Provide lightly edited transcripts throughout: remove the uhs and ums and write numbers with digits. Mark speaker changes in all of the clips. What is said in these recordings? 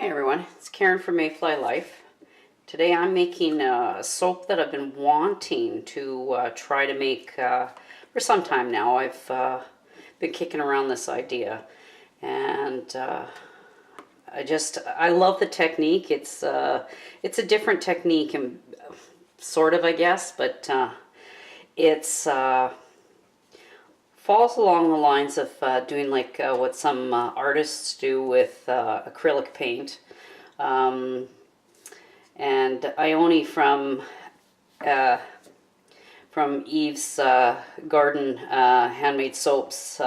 Speaker 1: Hey everyone, it's Karen from Mayfly Life. Today I'm making a soap that I've been wanting to try to make for some time now. I've been kicking around this idea, and I love the technique. It's a different technique, and sort of, I guess, but it's falls along the lines of doing like what some artists do with acrylic paint. And Ione from Eve's Garden Handmade Soaps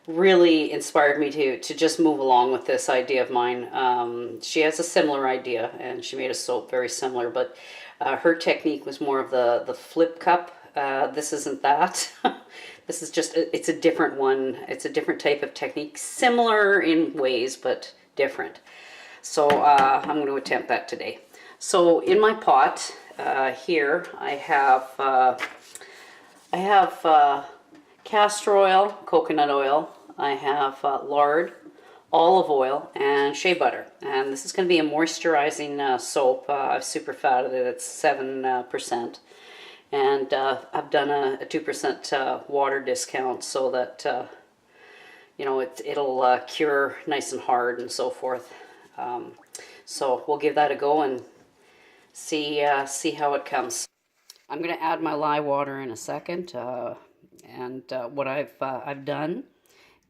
Speaker 1: really inspired me to just move along with this idea of mine. She has a similar idea, and she made a soap very similar, but her technique was more of the flip cup. This isn't that. This is just, it's a different one. It's a different type of technique, similar in ways, but different. So I'm going to attempt that today. So in my pot here, I have castor oil, coconut oil, I have lard, olive oil, and shea butter. And this is going to be a moisturizing soap. I've super fatted it. It's 7%. And I've done a 2% water discount so that, you know, it'll cure nice and hard and so forth. So we'll give that a go and see how it comes. I'm going to add my lye water in a second. And what I've done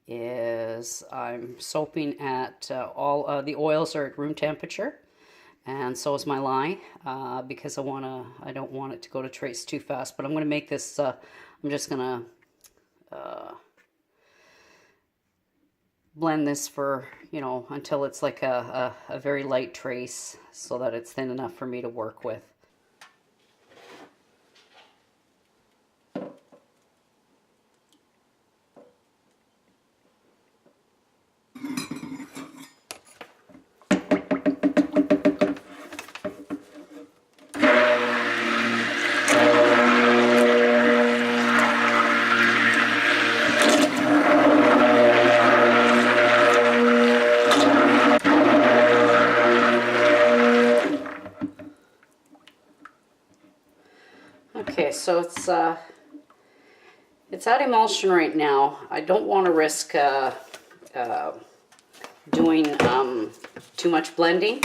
Speaker 1: is I'm soaping at all the oils are at room temperature. And so is my lye, because I don't want it to go to trace too fast. But I'm going to make this, I'm just going to blend this for, you know, until it's like a very light trace so that it's thin enough for me to work with. Okay, so it's at emulsion right now. I don't want to risk doing too much blending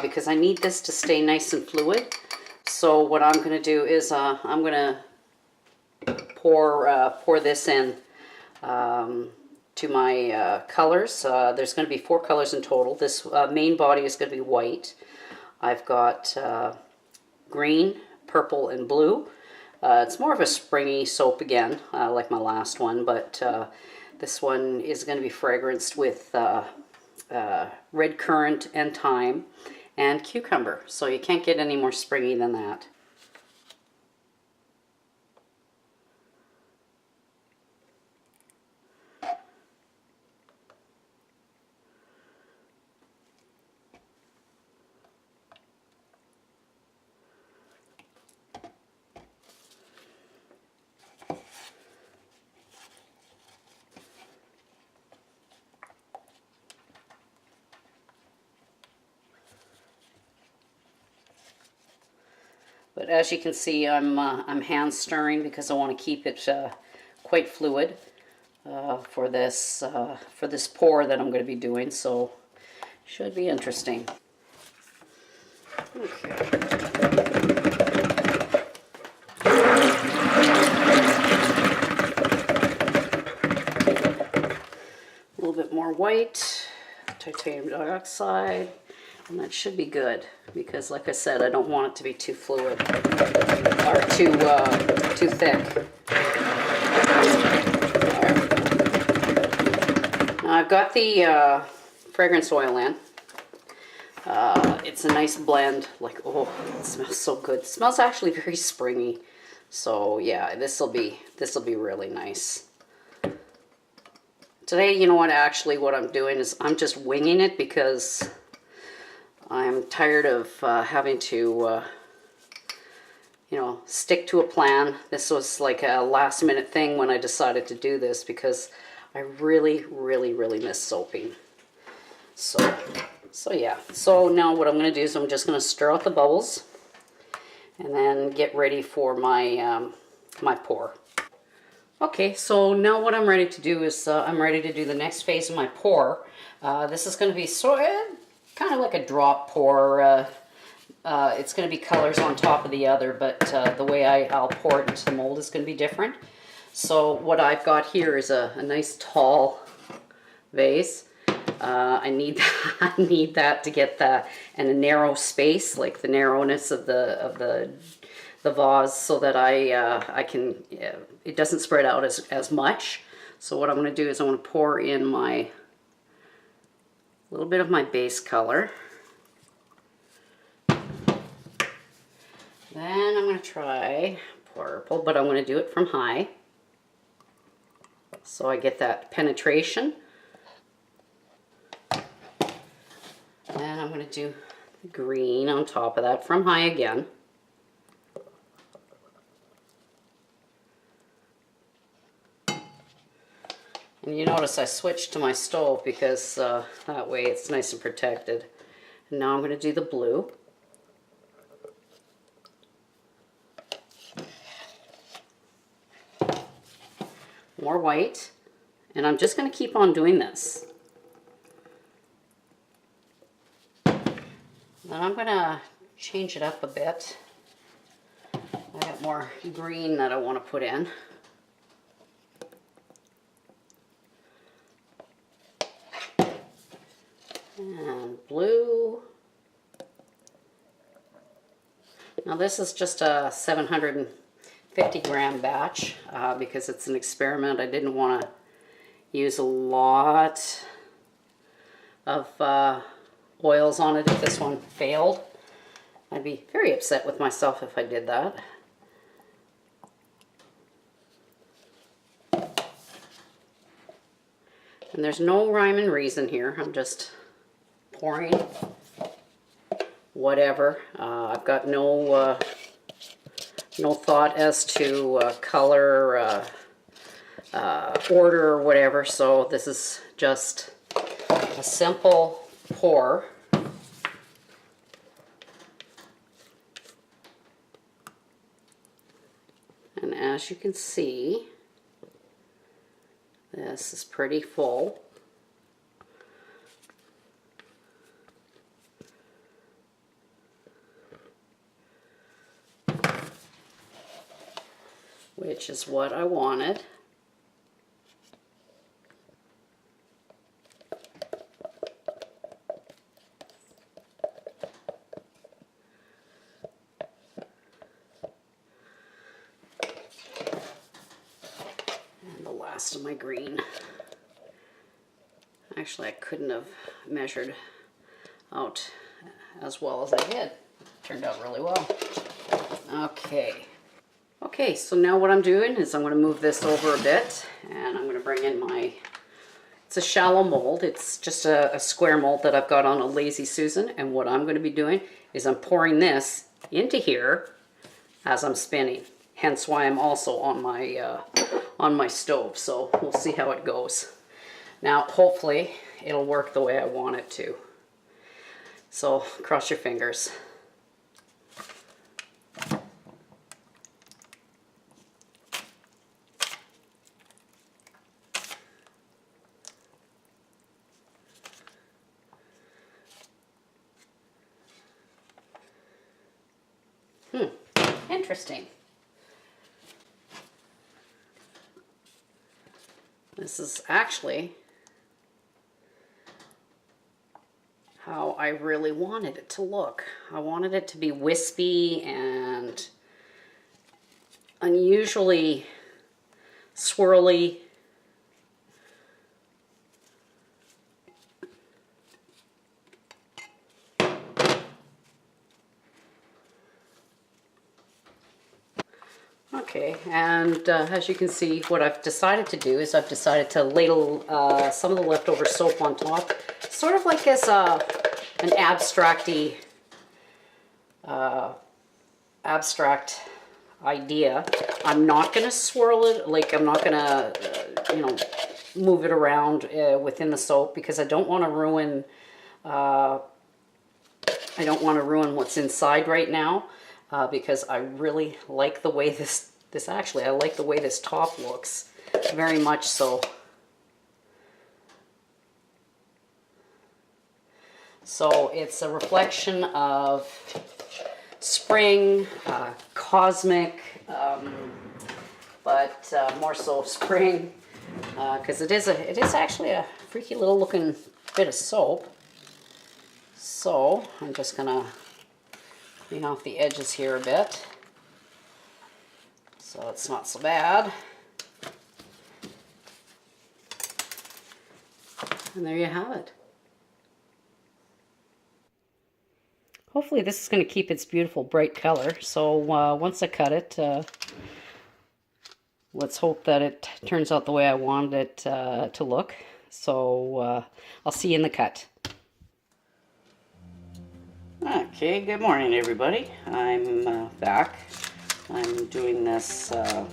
Speaker 1: because I need this to stay nice and fluid. So what I'm going to do is I'm going to pour this in to my colors. There's going to be 4 colors in total. This main body is going to be white. I've got green, purple, and blue. It's more of a springy soap again, like my last one, but this one is going to be fragranced with red currant and thyme and cucumber. So you can't get any more springy than that. But as you can see, I'm hand stirring because I want to keep it quite fluid for this pour that I'm going to be doing. So should be interesting. Okay. A little bit more white, titanium dioxide. And that should be good because, like I said, I don't want it to be too fluid or too thick. Now I've got the fragrance oil in. It's a nice blend. Like, oh, it smells so good. It smells actually very springy. So yeah, this will be really nice. Today, you know what? Actually, what I'm doing is I'm just winging it because I'm tired of having to, you know, stick to a plan. This was like a last minute thing when I decided to do this because I really, really, really miss soaping. So So yeah, so now what I'm going to do is I'm just going to stir out the bubbles and then get ready for my my pour. Okay, so now what I'm ready to do is I'm ready to do the next phase of my pour. This is going to be kind of like a drop pour. It's going to be colors on top of the other, but the way I'll pour it into the mold is going to be different. So what I've got here is a nice tall vase. I need that to get that, and a narrow space, like the narrowness of the vase, so that I can it doesn't spread out as much. So what I'm going to do is I'm going to pour in my little bit of my base color. Then I'm going to try purple, but I'm going to do it from high, so I get that penetration. And I'm going to do the green on top of that from high again. And you notice I switched to my stove because that way it's nice and protected. And now I'm going to do the blue. More white. And I'm just going to keep on doing this. Then I'm going to change it up a bit. I got more green that I want to put in. And blue. Now this is just a 750 gram batch because it's an experiment. I didn't want to use a lot of oils on it if this one failed. I'd be very upset with myself if I did that. And there's no rhyme and reason here. I'm just pouring whatever. I've got no thought as to color, order, or whatever. So this is just a simple pour. And as you can see, this is pretty full. Which is what I wanted. Of my green. Actually, I couldn't have measured out as well as I did. It turned out really well. Okay, so now what I'm doing is I'm going to move this over a bit, and I'm going to bring in my, it's a shallow mold. It's just a square mold that I've got on a Lazy Susan, and what I'm going to be doing is I'm pouring this into here as I'm spinning. Hence why I'm also on my stove, so we'll see how it goes. Now, hopefully, it'll work the way I want it to. So, cross your fingers. Interesting. This is actually how I really wanted it to look. I wanted it to be wispy and unusually swirly. Okay, and as you can see, what I've decided to do is I've decided to ladle some of the leftover soap on top, sort of like as an abstract idea. I'm not going to swirl it, like I'm not going to, move it around within the soap, because I don't want to ruin I don't want to ruin what's inside right now because I really like the way I like the way this top looks, very much so. So it's a reflection of spring, cosmic, but more so spring, because it is actually a freaky little looking bit of soap. So I'm just gonna clean off the edges here a bit, so it's not so bad. And there you have it. Hopefully this is going to keep its beautiful bright color. So once I cut it, let's hope that it turns out the way I wanted it to look. So I'll see you in the cut. Okay, good morning everybody. I'm back. I'm doing this, I'm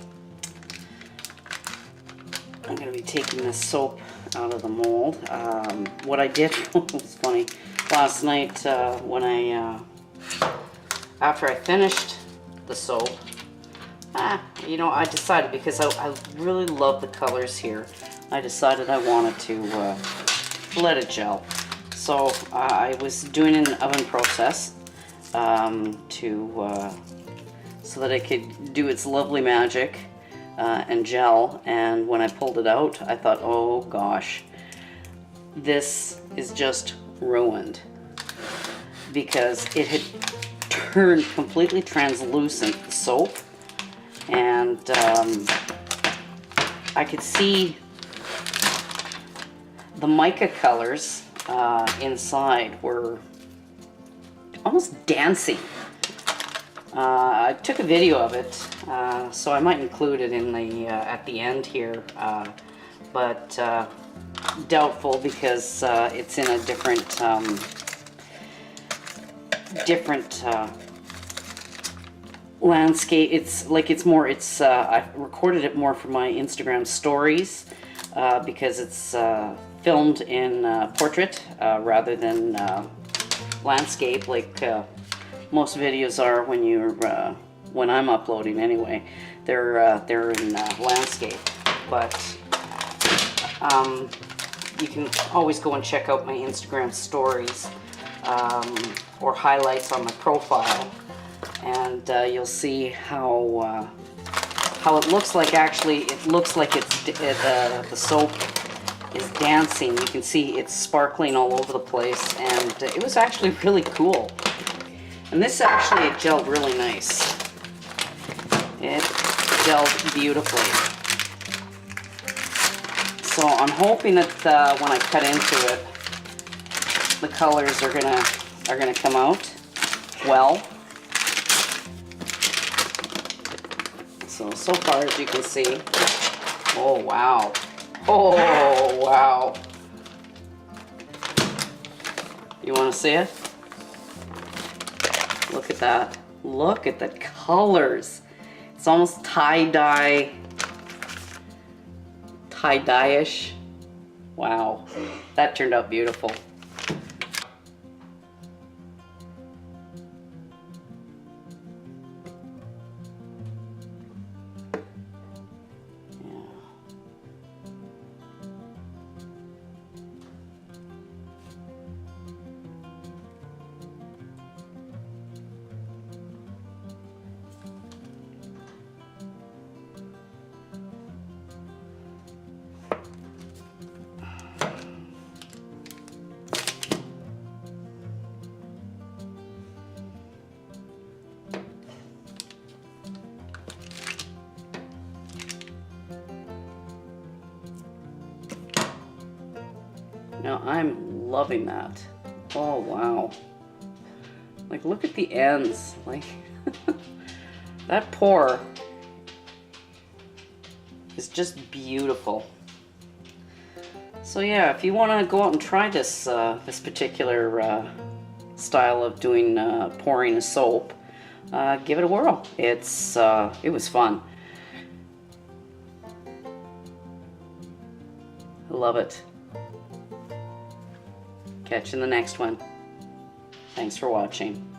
Speaker 1: going to be taking this soap out of the mold. What I did was funny. Last night when after I finished the soap, you know, I decided, because I really love the colors here, I decided I wanted to let it gel. So I was doing an oven process so that it could do its lovely magic and gel. And when I pulled it out, I thought, oh gosh, this is just ruined, because it had turned completely translucent, the soap, and I could see the mica colors inside were almost dancing. I took a video of it, so I might include it in the at the end here, but doubtful, because it's in a different landscape. It's like I recorded it more for my Instagram stories, because it's filmed in portrait rather than landscape, like most videos are when I'm uploading anyway. They're in landscape, but you can always go and check out my Instagram stories or highlights on my profile, and you'll see how it looks like. Actually, it looks like the soap is dancing. You can see it's sparkling all over the place, and it was actually really cool. And this actually, it gelled really nice. It gelled beautifully. So I'm hoping that when I cut into it, the colors are gonna come out well. So far, as you can see, oh wow, oh wow. You want to see it? Look at that. Look at the colors. It's almost tie-dye-ish. Wow, that turned out beautiful. Now I'm loving that. Oh wow. Like, look at the ends. Like that pour is just beautiful. So yeah, if you want to go out and try this this particular style of doing pouring a soap, give it a whirl. It was fun. I love it. Catch you in the next one. Thanks for watching.